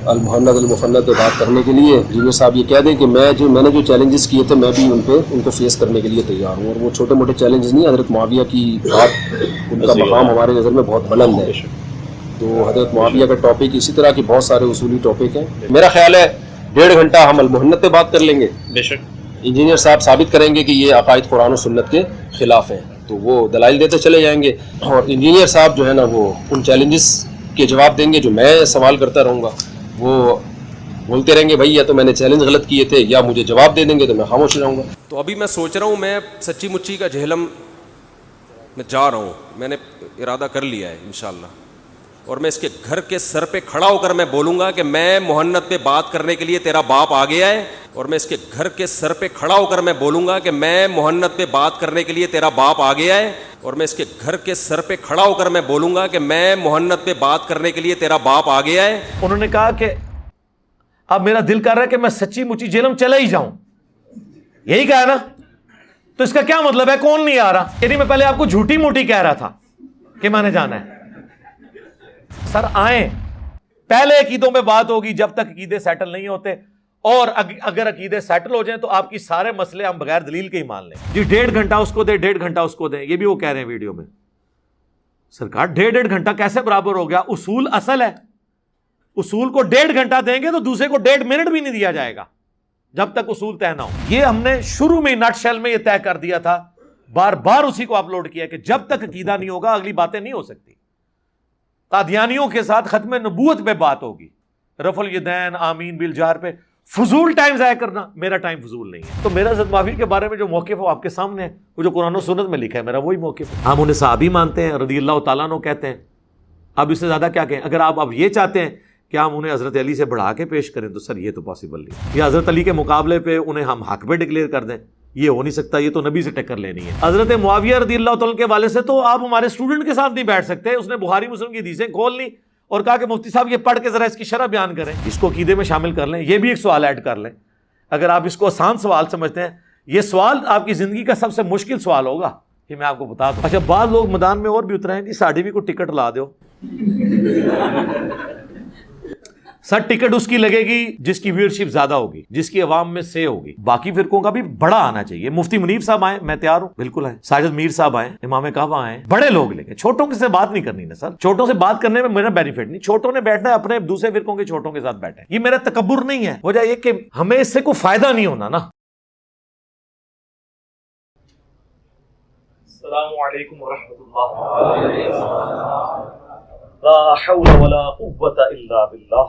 المحنت المفنت پہ بات کرنے کے لیے انجینئر صاحب یہ کہہ دیں کہ میں نے جو چیلنجز کیے تھے میں بھی ان کو فیس کرنے کے لیے تیار ہوں، اور وہ چھوٹے موٹے چیلنجز نہیں، حضرت معاویہ کی بات ان کا مقام ہمارے نظر میں بہت بلند ہے. تو حضرت معاویہ کا ٹاپک اسی طرح کے بہت سارے اصولی ٹاپک ہیں. میرا خیال ہے 1.5 گھنٹہ ہم المحنت پہ بات کر لیں گے. بے شک انجینئر صاحب ثابت کریں گے کہ یہ عقائد قرآن و سنت کے خلاف ہیں، تو وہ دلائل دیتے چلے جائیں گے، اور انجینئر صاحب جو ہے نا وہ ان چیلنجز کے جواب دیں گے جو میں سوال کرتا رہوں گا. وہ بولتے رہیں گے بھائی یا تو میں نے چیلنج غلط کیے تھے، یا مجھے جواب دے دیں گے تو میں خاموش رہوں گا. تو ابھی میں سوچ رہا ہوں، میں سچی مچی کا جہلم میں جا رہا ہوں، میں نے ارادہ کر لیا ہے انشاءاللہ، اور میں اس کے گھر کے سر پہ کھڑا ہو کر میں بولوں گا کہ میں محنت پہ بات کرنے کے لیے تیرا باپ آ گیا ہے، اور میں اس کے گھر کے سر پہ کھڑا ہو کر میں بولوں گا کہ میں محنت پہ بات کرنے کے لیے تیرا باپ آ گیا ہے، اور میں اس کے گھر کے سر پہ کھڑا ہو کر میں بولوں گا کہ میں محنت پہ بات کرنے کے لیے تیرا باپ آ گیا ہے. انہوں نے کہا کہ اب میرا دل کر رہا ہے کہ میں سچی مچی جہلم چلا ہی جاؤں. یہی کہا نا؟ تو اس کا کیا مطلب ہے؟ کون نہیں آ رہا؟ یعنی میں پہلے آپ کو جھوٹی موٹی کہہ رہا تھا کہ میں نے جانا ہے. سر آئیں، پہلے عقیدوں میں بات ہوگی جب تک عقیدے سیٹل نہیں ہوتے، اور اگر عقیدے سیٹل ہو جائیں تو آپ کی سارے مسئلے ہم بغیر دلیل کے ہی مان لیں. جی 1.5 گھنٹہ اس کو دیں، 1.5 گھنٹہ اس کو دیں، یہ بھی وہ کہہ رہے ہیں ویڈیو میں. سرکار 1.5 گھنٹہ کیسے برابر ہو گیا؟ اصول اصل ہے، اصول کو 1.5 گھنٹہ دیں گے تو دوسرے کو 1.5 منٹ بھی نہیں دیا جائے گا جب تک اصول طے نہ ہو. یہ ہم نے شروع میں نٹ شیل میں یہ طے کر دیا تھا، بار بار اسی کو اپلوڈ کیا کہ جب تک عقیدہ نہیں ہوگا اگلی باتیں نہیں ہو سکتی. قادیانیوں کے ساتھ ختم نبوت پہ بات ہوگی، رفع الیدین آمین بالجہر پہ. فضول ٹائم ضائع کرنا، میرا ٹائم فضول نہیں ہے. تو میرا حضرت معاویہ کے بارے میں جو موقف ہے وہ آپ کے سامنے ہے، وہ جو قرآن و سنت میں لکھا ہے میرا وہی موقف ہے. ہم انہیں صحابی مانتے ہیں، رضی اللہ تعالیٰ عنہ کہتے ہیں. اب اس سے زیادہ کیا کہیں؟ اگر آپ اب یہ چاہتے ہیں کہ ہم انہیں حضرت علی سے بڑھا کے پیش کریں تو سر یہ تو پاسبل نہیں. یا حضرت علی کے مقابلے پہ انہیں ہم حق پہ ڈکلیئر کر دیں، یہ ہو نہیں سکتا، یہ تو نبی سے ٹکر لینی ہے. حضرت معاویہ رضی اللہ تعالیٰ کے والے سے تو آپ ہمارے اسٹوڈنٹ کے ساتھ نہیں بیٹھ سکتے. اس نے بخاری مسلم کی حدیثیں کھول لی اور کہا کہ مفتی صاحب یہ پڑھ کے ذرا اس کی شرح بیان کریں، اس کو عقیدے میں شامل کر لیں. یہ بھی ایک سوال ایڈ کر لیں. اگر آپ اس کو آسان سوال سمجھتے ہیں، یہ سوال آپ کی زندگی کا سب سے مشکل سوال ہوگا، یہ میں آپ کو بتا دوں. اچھا بعض لوگ میدان میں اور بھی اترے ہیں کہ ساڑھی بھی کو ٹکٹ لا دو. سر ٹکٹ اس کی لگے گی جس کی ویورشپ زیادہ ہوگی، جس کی عوام میں سے ہوگی. باقی فرقوں کا بھی بڑا آنا چاہیے. مفتی منیف صاحب آئیں، میں تیار ہوں، بالکل آئیں. ساجد میر صاحب آئیں، امام کعبہ آئیں، بڑے لوگ لے کے. چھوٹوں کے سے بات نہیں کرنی نا سر. چھوٹوں سے بات کرنے میں میرا بینیفٹ نہیں. چھوٹوں نے بیٹھنا ہے اپنے دوسرے فرقوں کے چھوٹوں کے ساتھ بیٹھے. یہ میرا تکبر نہیں ہے، وجہ یہ کہ ہمیں اس سے کوئی فائدہ نہیں ہونا نا. السلام علیکم ورحمۃ اللہ. لا حول ولا قوة الا باللہ،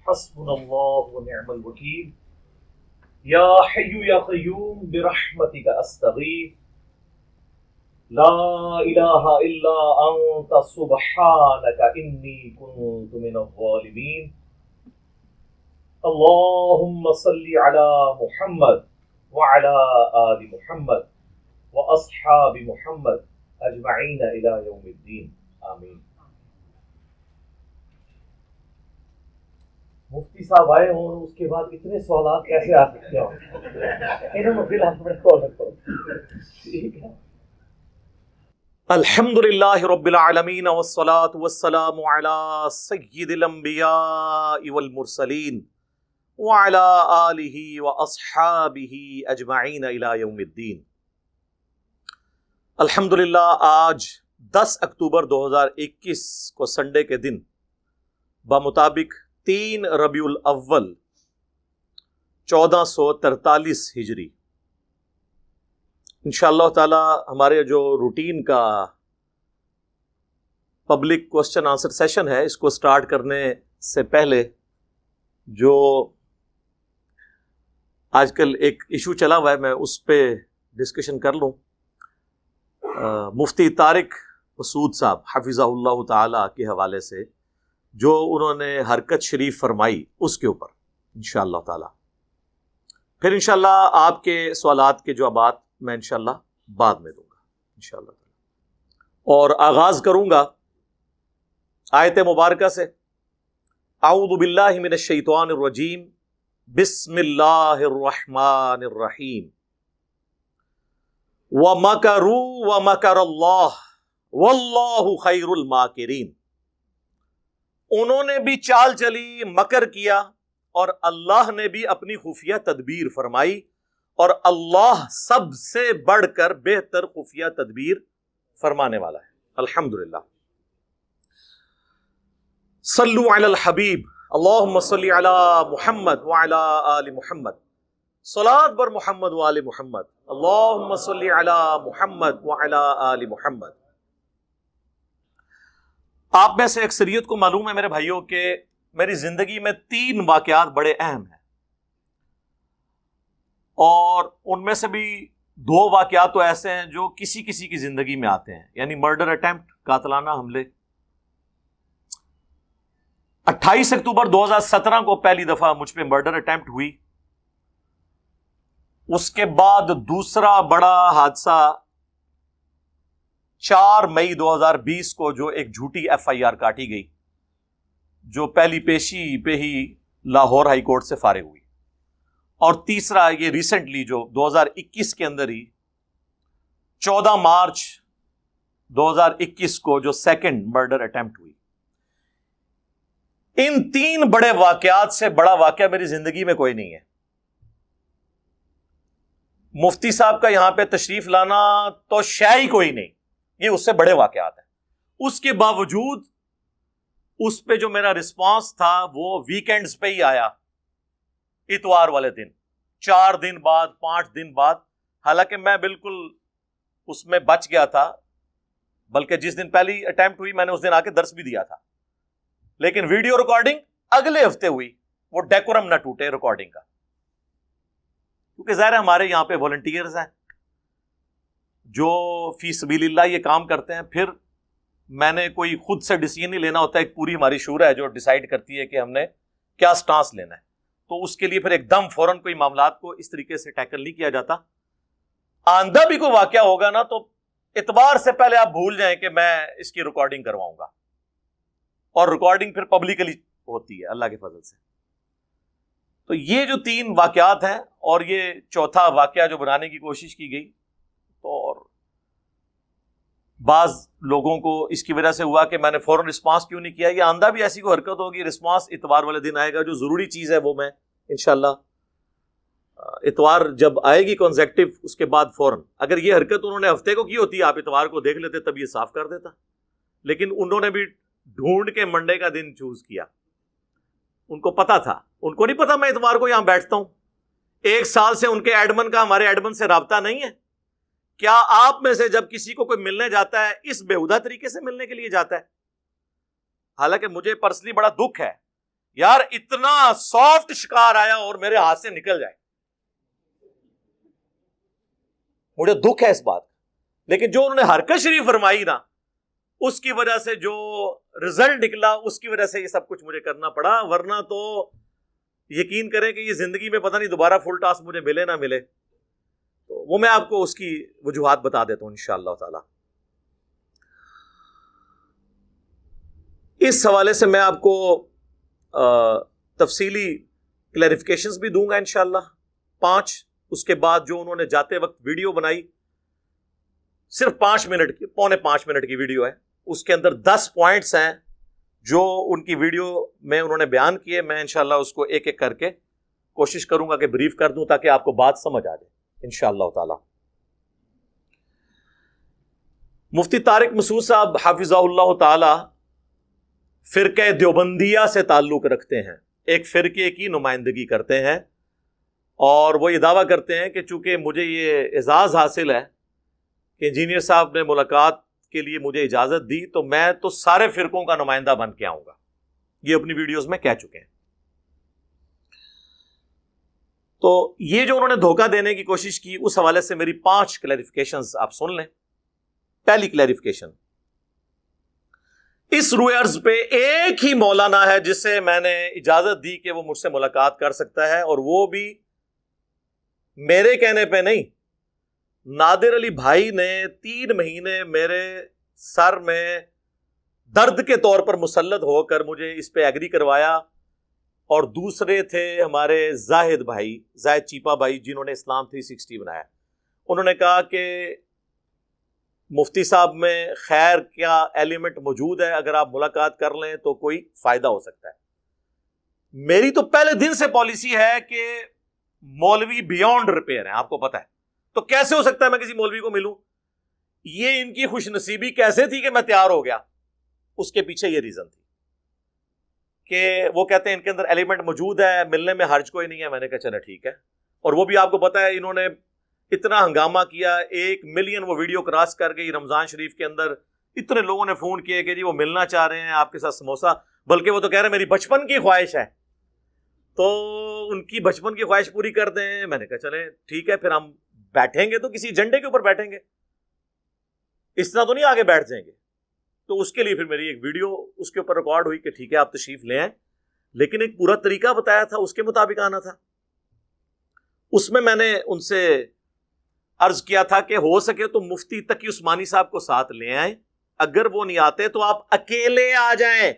حسبنا اللہ ونعم الوکیل. یا حی یا قیوم برحمتک استغیث، لا الہ الا انت سبحانک انی کنت من الظالمین. اللہم صل علی محمد وعلی آل محمد واصحاب محمد اجمعین الی یوم الدین، آمین. مفتی صاحب آئے ہوں اور اس کے بعد اتنے سوالات کیسے آ سکتے ہوں؟ انہوں نے فی الحال بڑے کال رکھو. ٹھیک ہے. الحمد للہ رب العالمین والصلاة والسلام علی سید الانبیاء والمرسلین وعلی آلہ واصحابہ اجمعین الی یوم الدین. الحمدللہ آج 10 اکتوبر 2021 کو سنڈے کے دن بمطابق 3 ربیع الاول 1443 ہجری انشاءاللہ تعالی ہمارے جو روٹین کا پبلک کوسچن آنسر سیشن ہے، اس کو سٹارٹ کرنے سے پہلے جو آج کل ایک ایشو چلا ہوا ہے میں اس پہ ڈسکشن کر لوں. مفتی طارق مسعود صاحب حفظہ اللہ تعالی کے حوالے سے جو انہوں نے حرکت شریف فرمائی اس کے اوپر انشاءاللہ تعالی، پھر انشاءاللہ آپ کے سوالات کے جوابات میں انشاءاللہ بعد میں دوں گا انشاءاللہ تعالی. اور آغاز کروں گا آیت مبارکہ سے. اعوذ باللہ من الشیطان الرجیم، بسم اللہ الرحمن الرحیم. وَمَكَرُوا وَمَكَرَ اللَّهُ وَاللَّهُ خَيْرُ الْمَاكِرِينَ. انہوں نے بھی چال چلی، مکر کیا، اور اللہ نے بھی اپنی خفیہ تدبیر فرمائی، اور اللہ سب سے بڑھ کر بہتر خفیہ تدبیر فرمانے والا ہے۔ الحمدللہ۔ صلو علی الحبیب، اللہم صلی علی محمد وعلی آل محمد، صلاۃ بر محمد وآل محمد، اللہم صلی علی محمد وعلی آل محمد۔ آپ میں سے اکثریت کو معلوم ہے میرے بھائیوں کہ میری زندگی میں 3 واقعات بڑے اہم ہیں، اور ان میں سے بھی 2 واقعات تو ایسے ہیں جو کسی کسی کی زندگی میں آتے ہیں، یعنی مرڈر اٹیمپٹ، قاتلانہ حملے۔ 28 اکتوبر 2017 کو پہلی دفعہ مجھ پہ مرڈر اٹیمپٹ ہوئی۔ اس کے بعد دوسرا بڑا حادثہ 4 مئی 2020 کو جو ایک جھوٹی FIR کاٹی گئی، جو پہلی پیشی پہ ہی لاہور ہائی کورٹ سے فارغ ہوئی، اور تیسرا یہ ریسنٹلی جو 2021 کے اندر ہی 14 مارچ 2021 کو جو سیکنڈ مرڈر اٹیمپٹ ہوئی۔ ان 3 بڑے واقعات سے بڑا واقعہ میری زندگی میں کوئی نہیں ہے۔ مفتی صاحب کا یہاں پہ تشریف لانا تو شے ہی کوئی نہیں، یہ اس سے بڑے واقعات ہیں۔ اس کے باوجود اس پہ جو میرا رسپانس تھا وہ ویکینڈز پہ ہی آیا، اتوار والے دن، 4 دن بعد، 5 دن بعد، حالانکہ میں بالکل اس میں بچ گیا تھا، بلکہ جس دن پہلی اٹیمپٹ ہوئی میں نے اس دن آ کے درس بھی دیا تھا، لیکن ویڈیو ریکارڈنگ اگلے ہفتے ہوئی، وہ ڈیکورم نہ ٹوٹے ریکارڈنگ کا، کیونکہ ظاہر ہے ہمارے یہاں پہ والنٹیئرز ہیں جو فی سبیل اللہ یہ کام کرتے ہیں۔ پھر میں نے کوئی خود سے ڈیسیژن نہیں لینا ہوتا، ایک پوری ہماری شورا ہے جو ڈیسائیڈ کرتی ہے کہ ہم نے کیا سٹانس لینا ہے، تو اس کے لیے پھر ایک دم فوراً کوئی معاملات کو اس طریقے سے ٹیکل نہیں کیا جاتا۔ آئندہ بھی کوئی واقعہ ہوگا نا تو اتوار سے پہلے آپ بھول جائیں کہ میں اس کی ریکارڈنگ کرواؤں گا، اور ریکارڈنگ پھر پبلکلی ہوتی ہے اللہ کے فضل سے۔ تو یہ جو 3 واقعات ہیں، اور یہ چوتھا واقعہ جو بنانے کی کوشش کی گئی، تو اور بعض لوگوں کو اس کی وجہ سے ہوا کہ میں نے فوراً رسپانس کیوں نہیں کیا۔ یہ آندہ بھی ایسی کوئی حرکت ہوگی، رسپانس اتوار والے دن آئے گا، جو ضروری چیز ہے وہ میں انشاءاللہ اتوار جب آئے گی کنزیکٹو، اس کے بعد فوراً، اگر یہ حرکت انہوں نے ہفتے کو کی ہوتی، آپ اتوار کو دیکھ لیتے، تب یہ صاف کر دیتا، لیکن انہوں نے بھی ڈھونڈ کے منڈے کا دن چوز کیا۔ ان کو پتا تھا، ان کو نہیں پتا میں اتوار کو یہاں بیٹھتا ہوں۔ 1 سال سے ان کے ایڈمن کا ہمارے ایڈمن سے رابطہ نہیں ہے۔ کیا آپ میں سے جب کسی کو کوئی ملنے جاتا ہے اس بےہودہ طریقے سے ملنے کے لیے جاتا ہے؟ حالانکہ مجھے پرسنلی بڑا دکھ ہے یار، اتنا سافٹ شکار آیا اور میرے ہاتھ سے نکل جائے، مجھے دکھ ہے اس بات، لیکن جو انہوں نے حرکت شریف فرمائی نا، اس کی وجہ سے جو رزلٹ نکلا، اس کی وجہ سے یہ سب کچھ مجھے کرنا پڑا، ورنہ تو یقین کریں کہ یہ زندگی میں پتہ نہیں دوبارہ فل ٹاس مجھے ملے نہ ملے۔ تو وہ میں آپ کو اس کی وجوہات بتا دیتا ہوں انشاءاللہ تعالی۔ اس حوالے سے میں آپ کو تفصیلی کلیریفیکیشنز بھی دوں گا انشاءاللہ 5۔ اس کے بعد جو انہوں نے جاتے وقت ویڈیو بنائی، صرف 5 منٹ کی، پونے 5 منٹ کی ویڈیو ہے، اس کے اندر 10 پوائنٹس ہیں جو ان کی ویڈیو میں انہوں نے بیان کیے۔ میں انشاءاللہ اس کو ایک ایک کر کے کوشش کروں گا کہ بریف کر دوں تاکہ آپ کو بات سمجھ آ جائے انشاءاللہ تعالی۔ مفتی طارق مسعود صاحب حافظہ اللہ تعالی فرقہ دیوبندیہ سے تعلق رکھتے ہیں، ایک فرقے کی نمائندگی کرتے ہیں، اور وہ یہ دعویٰ کرتے ہیں کہ چونکہ مجھے یہ اعزاز حاصل ہے کہ انجینئر صاحب نے ملاقات کے لیے مجھے اجازت دی، تو میں تو سارے فرقوں کا نمائندہ بن کے آؤں گا۔ یہ اپنی ویڈیوز میں کہہ چکے ہیں۔ تو یہ جو انہوں نے دھوکہ دینے کی کوشش کی، اس حوالے سے میری 5 کلیریفیکیشنز آپ سن لیں۔ پہلی کلیریفیکیشن، اس روئے عرض پہ ایک ہی مولانا ہے جسے میں نے اجازت دی کہ وہ مجھ سے ملاقات کر سکتا ہے، اور وہ بھی میرے کہنے پہ نہیں، نادر علی بھائی نے 3 مہینے میرے سر میں درد کے طور پر مسلط ہو کر مجھے اس پہ ایگری کروایا، اور دوسرے تھے ہمارے زاہد بھائی، زاہد چیپا بھائی، جنہوں نے اسلام 360 بنایا۔ انہوں نے کہا کہ مفتی صاحب میں خیر کیا ایلیمنٹ موجود ہے، اگر آپ ملاقات کر لیں تو کوئی فائدہ ہو سکتا ہے. میری تو پہلے دن سے پالیسی ہے کہ مولوی بیونڈ ریپیئر ہیں، آپ کو پتہ ہے. تو کیسے ہو سکتا ہے میں کسی مولوی کو ملوں؟ یہ ان کی خوش نصیبی کیسے تھی کہ میں تیار ہو گیا؟ اس کے پیچھے یہ ریزن تھی کہ وہ کہتے ہیں ان کے اندر ایلیمنٹ موجود ہے، ملنے میں حرج کوئی نہیں ہے. میں نے کہا چلے ٹھیک ہے. اور وہ بھی آپ کو پتا ہے انہوں نے اتنا ہنگامہ کیا، 1 ملین وہ ویڈیو کراس کر گئی رمضان شریف کے اندر. اتنے لوگوں نے فون کیے کہ جی وہ ملنا چاہ رہے ہیں آپ کے ساتھ سموسہ، بلکہ وہ تو کہہ رہے ہیں میری بچپن کی خواہش ہے، تو ان کی بچپن کی خواہش پوری کر دیں. میں نے کہا چلیں ٹھیک ہے، پھر ہم بیٹھیں گے تو کسی ایجنڈے کے اوپر بیٹھیں گے، اس طرح تو نہیں آگے بیٹھ جائیں گے. تو اس کے لیے پھر میری ایک ویڈیو اس کے اوپر ریکارڈ ہوئی کہ ٹھیک ہے آپ تشریف لے آئیں، لیکن ایک پورا طریقہ بتایا تھا، اس کے مطابق آنا تھا. اس میں نے ان سے عرض کیا تھا کہ ہو سکے تو مفتی تقی عثمانی صاحب کو ساتھ لے آئیں، اگر وہ نہیں آتے تو آپ اکیلے آ جائیں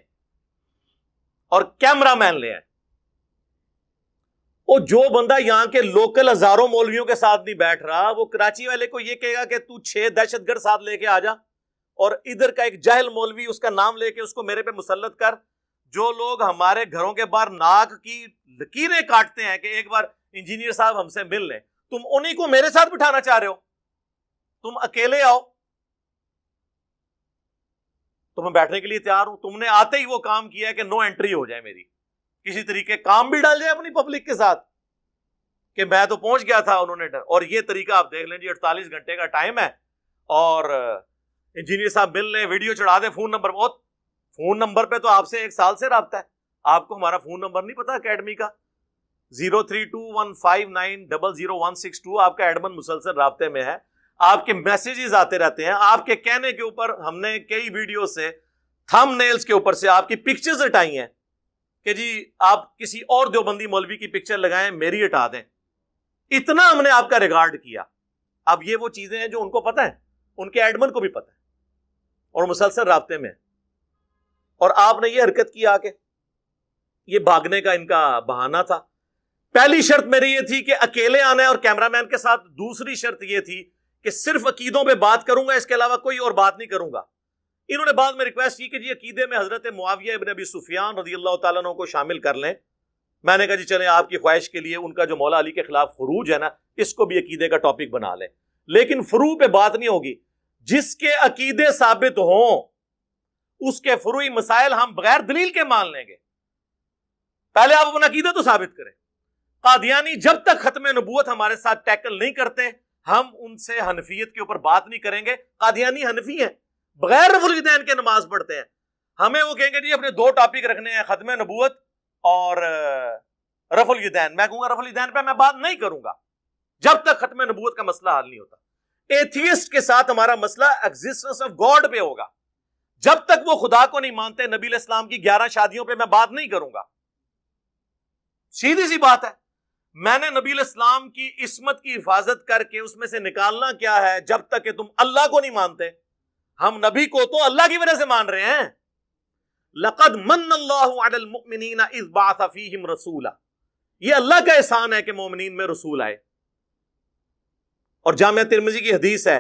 اور کیمرہ مین لے آئیں. اور جو بندہ یہاں کے لوکل ہزاروں مولویوں کے ساتھ نہیں بیٹھ رہا، وہ کراچی والے کو یہ کہے گا کہ تو 6 دہشت گرد ساتھ لے کے آ جا، اور ادھر کا ایک جاہل مولوی اس کا نام لے کے اس کو میرے پہ مسلط کر. جو لوگ ہمارے گھروں کے باہر ناک کی لکیریں کاٹتے ہیں کہ ایک بار انجینئر صاحب ہم سے مل لیں، تم انہی کو میرے ساتھ بٹھانا چاہ رہے ہو. تم اکیلے آؤ تو میں بیٹھنے کے لیے تیار ہوں. تم نے آتے ہی وہ کام کیا کہ نو انٹری ہو جائے میری، کسی طریقے کام بھی ڈال جائے اپنی پبلک کے ساتھ کہ میں تو پہنچ گیا تھا انہوں نے. اور یہ طریقہ آپ دیکھ لیں جی، 48 گھنٹے کا ٹائم ہے اور انجینئر صاحب مل لیں، ویڈیو چڑھا دیں فون نمبر. بہت فون نمبر پہ تو آپ سے 1 سال سے رابطہ ہے. آپ کو ہمارا فون نمبر نہیں پتا اکیڈمی کا؟ 032159000162. آپ کا ایڈمن مسلسل رابطے میں ہے، آپ کے میسیجز آتے رہتے ہیں. آپ کے کہنے کے اوپر ہم نے کئی ویڈیو سے تھم نیلز کے اوپر سے آپ کی پکچرز ہٹائی ہیں کہ جی آپ کسی اور دیوبندی مولوی کی پکچر لگائیں، میری ہٹا دیں. اتنا ہم نے آپ کا ریکارڈ کیا. اب یہ وہ چیزیں ہیں جو ان کو پتہ ہے، ان کے ایڈمن کو بھی پتہ ہے اور مسلسل رابطے میں. اور آپ نے یہ حرکت کی آ کے، یہ بھاگنے کا ان کا بہانہ تھا. پہلی شرط میری یہ تھی کہ اکیلے آنا ہے اور کیمرہ مین کے ساتھ. دوسری شرط یہ تھی کہ صرف عقیدوں پہ بات کروں گا، اس کے علاوہ کوئی اور بات نہیں کروں گا. انہوں نے بعد میں ریکویسٹ کی کہ جی عقیدے میں حضرت معاویہ ابن ابی سفیان رضی اللہ تعالیٰ عنہ کو شامل کر لیں. میں نے کہا جی چلیں، آپ کی خواہش کے لیے ان کا جو مولا علی کے خلاف خروج ہے نا، اس کو بھی عقیدے کا ٹاپک بنا لیں. لیکن فروع پہ بات نہیں ہوگی. جس کے عقیدے ثابت ہوں اس کے فروعی مسائل ہم بغیر دلیل کے مان لیں گے. پہلے آپ اپنا عقیدہ تو ثابت کریں. قادیانی جب تک ختم نبوت ہمارے ساتھ ٹیکل نہیں کرتے، ہم ان سے حنفیت کے اوپر بات نہیں کریں گے. قادیانی حنفی ہیں، بغیر رفع الیدین کے نماز پڑھتے ہیں. ہمیں وہ کہیں گے جی اپنے 2 ٹاپک رکھنے ہیں، ختم نبوت اور رفع الیدین. میں کہوں گا رفع الیدین پہ میں بات نہیں کروں گا جب تک ختم نبوت کا مسئلہ حل نہیں ہوتا. ایتھیسٹ کے ساتھ ہمارا مسئلہ ایگزسٹنس آف گاڈ پہ ہوگا. جب تک وہ خدا کو نہیں مانتے، نبی علیہ السلام کی 11 شادیوں پہ میں بات نہیں کروں گا. سیدھی سی بات ہے. میں نے نبی علیہ السلام کی عصمت کی حفاظت کر کے اس میں سے نکالنا کیا ہے؟ جب تک کہ تم اللہ کو نہیں مانتے. ہم نبی کو تو اللہ کی وجہ سے مان رہے ہیں. لقد من اللہ علی المؤمنین اذ بعث فیہم رسولا. یہ اللہ کا احسان ہے کہ مومنین میں رسول آئے. اور جامعہ ترمذی کی حدیث ہے،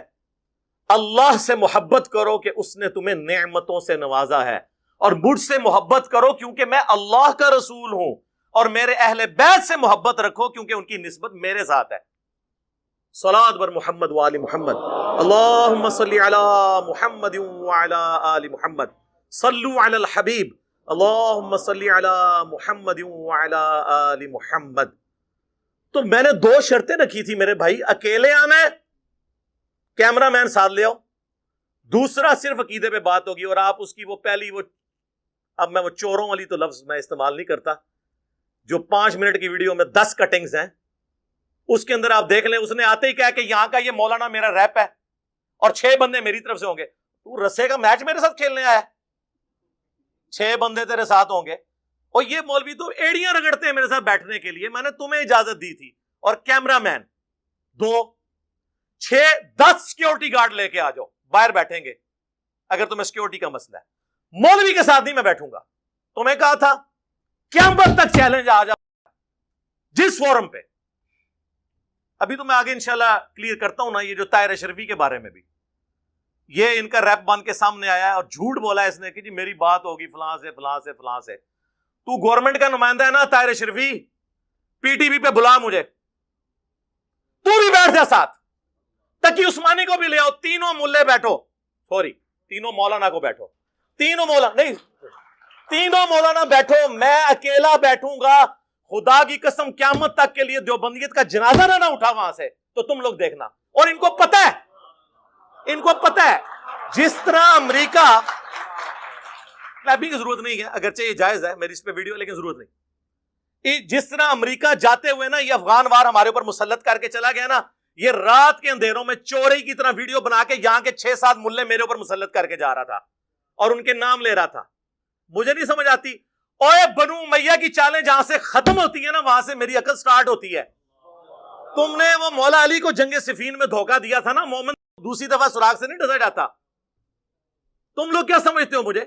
اللہ سے محبت کرو کہ اس نے تمہیں نعمتوں سے نوازا ہے، اور مجھ سے محبت کرو کیونکہ میں اللہ کا رسول ہوں، اور میرے اہل بیت سے محبت رکھو کیونکہ ان کی نسبت میرے ساتھ ہے. صلاۃ بر محمد وآل محمد. اللہم صلی علی محمد وعلی آل محمد. صلو علی الحبیب. اللہم صلی علی محمد وعلی آل محمد. تو میں نے 2 شرطیں رکھی تھی میرے بھائی. اکیلے آنا ہے، کیمرہ مین ساتھ لے آؤ. دوسرا صرف عقیدے پہ بات ہوگی. اور آپ اس کی وہ پہلی اب میں وہ چوروں والی تو لفظ میں استعمال نہیں کرتا، جو 5 منٹ کی ویڈیو میں 10 کٹنگز ہیں، اس کے اندر آپ دیکھ لیں. اس نے آتے ہی کہا کہ یہاں کا یہ مولانا میرا ریپ ہے اور 6 بندے میری طرف سے ہوں گے. تو رسے کا میچ میرے ساتھ کھیلنے آیا ہے؟ 6 بندے تیرے ساتھ ہوں گے. اور یہ مولوی تو ایڑیاں رگڑتے ہیں میرے ساتھ بیٹھنے کے لیے. میں نے تمہیں اجازت دی تھی. اور کیمرہ مین 2 6 10 سیکیورٹی گارڈ لے کے آ جاؤ، باہر بیٹھیں گے اگر تمہیں سیکیورٹی کا مسئلہ ہے. مولوی کے ساتھ نہیں میں بیٹھوں گا. تمہیں کہا تھا قیامت تک چیلنج آ جا جس فورم پہ. ابھی تو میں آگے انشاءاللہ کلیئر کرتا ہوں نا یہ جو طاہر اشرفی کے بارے میں بھی. یہ ان کا ریپ بن کے سامنے آیا ہے اور جھوٹ بولا ہے اس نے کہ جی میری بات ہوگی فلاں سے فلاں سے فلاں سے. تو گورنمنٹ کا نمائندہ ہے نا طاہر اشرفی, پی ٹی وی پہ بلا مجھے, تو بھی بیٹھ جا ساتھ, تقی عثمانی کو بھی لے آؤ, تینوں ملے بیٹھو, سوری تینوں مولانا کو بیٹھو, تینوں مولانا نہیں, تینوں مولانا بیٹھو, میں اکیلا بیٹھوں گا, خدا کی قسم قیامت تک کے لیے دیوبندیت کا جنازہ نہ اٹھا وہاں سے, تو تم لوگ دیکھنا. اور ان کو پتہ ہے, ان کو پتہ ہے جس طرح امریکہ, ابھی کی ضرورت نہیں ہے اگرچہ یہ جائز ہے میری اس پہ ویڈیو, لیکن ضرورت نہیں. جس طرح امریکہ جاتے ہوئے نا یہ افغان وار ہمارے اوپر مسلط کر کے چلا گیا نا, یہ رات کے اندھیروں میں چوری کی طرح ویڈیو بنا کے یہاں کے 6-7 ملے میرے اوپر مسلط کر کے جا رہا تھا اور ان کے نام لے رہا تھا. مجھے نہیں سمجھ آتی, اوے بنو امیہ کی چالیں جہاں سے ختم ہوتی ہیں نا وہاں سے میری عقل سٹارٹ ہوتی ہے. تم نے وہ مولا علی کو جنگ صفین میں دھوکہ دیا تھا نا, مومن دوسری دفعہ سراغ سے نہیں ڈسا جاتا. تم لوگ کیا سمجھتے ہو مجھے؟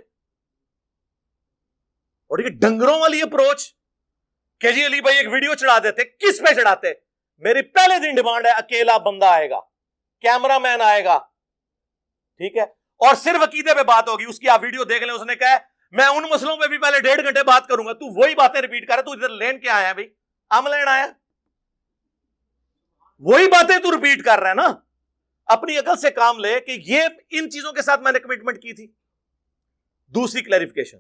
اور یہ ڈنگروں والی اپروچ کہ جی علی بھائی ایک ویڈیو چڑھا دیتے, کس پہ چڑھاتے؟ میری پہلے دن ڈیمانڈ ہے اکیلا بندہ آئے گا, کیمرہ مین آئے گا, ٹھیک ہے, اور صرف عقیدے پہ بات ہوگی. اس کی آپ ویڈیو دیکھ لیں, اس نے کہا میں ان مسئلوں پہ بھی پہلے 1.5 گھنٹے بات کروں گا. تو وہی باتیں ریپیٹ کر رہا, تو ادھر لین کیا آیا بھائی, ام لین آیا, وہی باتیں تو ریپیٹ کر رہا ہے نا. اپنی عقل سے کام لے کہ یہ ان چیزوں کے ساتھ میں نے کمٹمنٹ کی تھی. دوسری کلیریفیکیشن,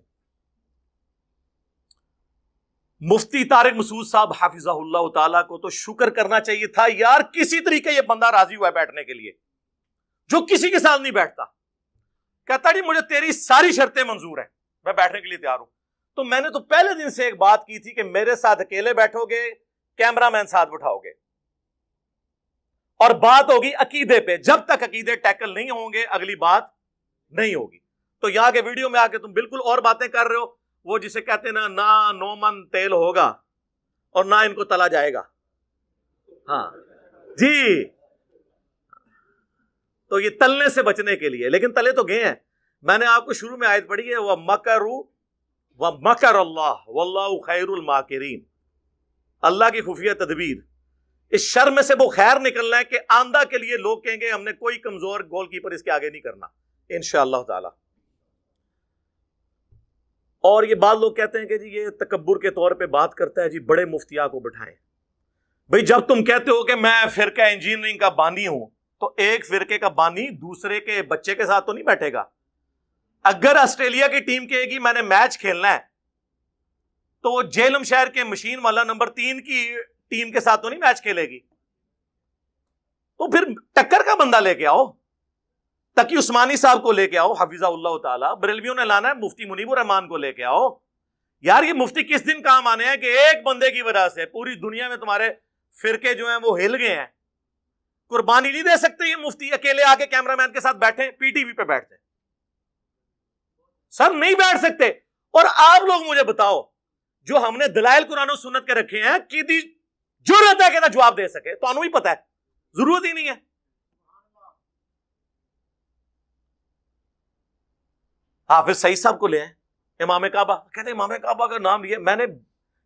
مفتی طارق مسعود صاحب حافظہ اللہ تعالیٰ کو تو شکر کرنا چاہیے تھا یار, کسی طریقے یہ بندہ راضی ہوا ہے بیٹھنے کے لیے, جو کسی کے ساتھ نہیں بیٹھتا. کہتا جی مجھے تیری ساری شرطیں منظور ہیں, میں بیٹھنے کے لیے تیار ہوں. تو میں نے تو پہلے دن سے ایک بات کی تھی کہ میرے ساتھ اکیلے بیٹھو گے, کیمرہ مین ساتھ بٹھاؤ گے, اور بات ہوگی عقیدے پہ. جب تک عقیدے ٹیکل نہیں ہوں گے اگلی بات نہیں ہوگی. تو یہاں کے ویڈیو میں آ کے تم بالکل اور باتیں کر رہے ہو, وہ جسے کہتے ہیں نا, نہ 9 من تیل ہوگا اور نہ ان کو تلا جائے گا. ہاں جی, تو یہ تلنے سے بچنے کے لیے, لیکن تلے تو گئے ہیں. میں نے آپ کو شروع میں آیت پڑھی ہے, وَمَكَرُوا وَمَكَرَ اللَّهُ وَاللَّهُ خَيْرُ الْمَاكِرِينَ. اللہ کی خفیہ تدبیر, اس شر میں سے وہ خیر نکلنا ہے کہ آندہ کے لیے لوگ کہیں گے ہم نے کوئی کمزور گول کیپر اس کے آگے نہیں کرنا انشاءاللہ تعالی. اور یہ بعض لوگ کہتے ہیں کہ جی یہ تکبر کے طور پہ بات کرتا ہے, جی بڑے مفتیاء کو بٹھائیں. بھئی جب تم کہتے ہو کہ میں فرقہ انجینئرنگ کا بانی ہوں, تو ایک فرقے کا بانی دوسرے کے بچے کے ساتھ تو نہیں بیٹھے گا. اگر آسٹریلیا کی ٹیم کہے گی میں نے میچ کھیلنا ہے, تو وہ جیلم شہر کے مشین والا نمبر 3 کی ٹیم کے ساتھ تو نہیں میچ کھیلے گی. تو پھر ٹکر کا بندہ لے کے آؤ, تقی عثمانی صاحب کو لے کے آؤ حفظہ اللہ تعالیٰ. بریلویوں نے لانا ہے مفتی منیب الرحمان کو لے کے آؤ. یار یہ مفتی کس دن کام آنے ہیں کہ ایک بندے کی وجہ سے پوری دنیا میں تمہارے فرقے جو ہیں وہ ہل گئے ہیں. قربانی نہیں دے سکتے یہ مفتی, اکیلے آ کے کیمرہ مین کے ساتھ بیٹھے, پی ٹی وی پہ بیٹھتے سر, نہیں بیٹھ سکتے. اور آپ لوگ مجھے بتاؤ, جو ہم نے دلائل قرآن و سنت کے رکھے ہیں, کی جرأت ہے کہ نہ جواب دے سکے. تو انہوں ہی پتا ہے, ضرورت ہی نہیں ہے. حافظ سعید صاحب کو لے آئے, امام کعبہ, کہتے ہیں امام کعبہ کا نام لیا میں نے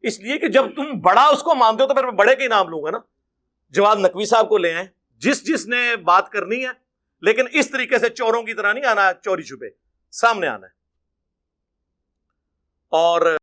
اس لیے کہ جب تم بڑا اس کو مانتے ہو تو پھر میں بڑے کا ہی نام لوں گا نا. جواد نقوی صاحب کو لے آئے, جس نے بات کرنی ہے, لیکن اس طریقے سے چوروں کی طرح نہیں آنا, چوری چھپے سامنے آنا ہے. اور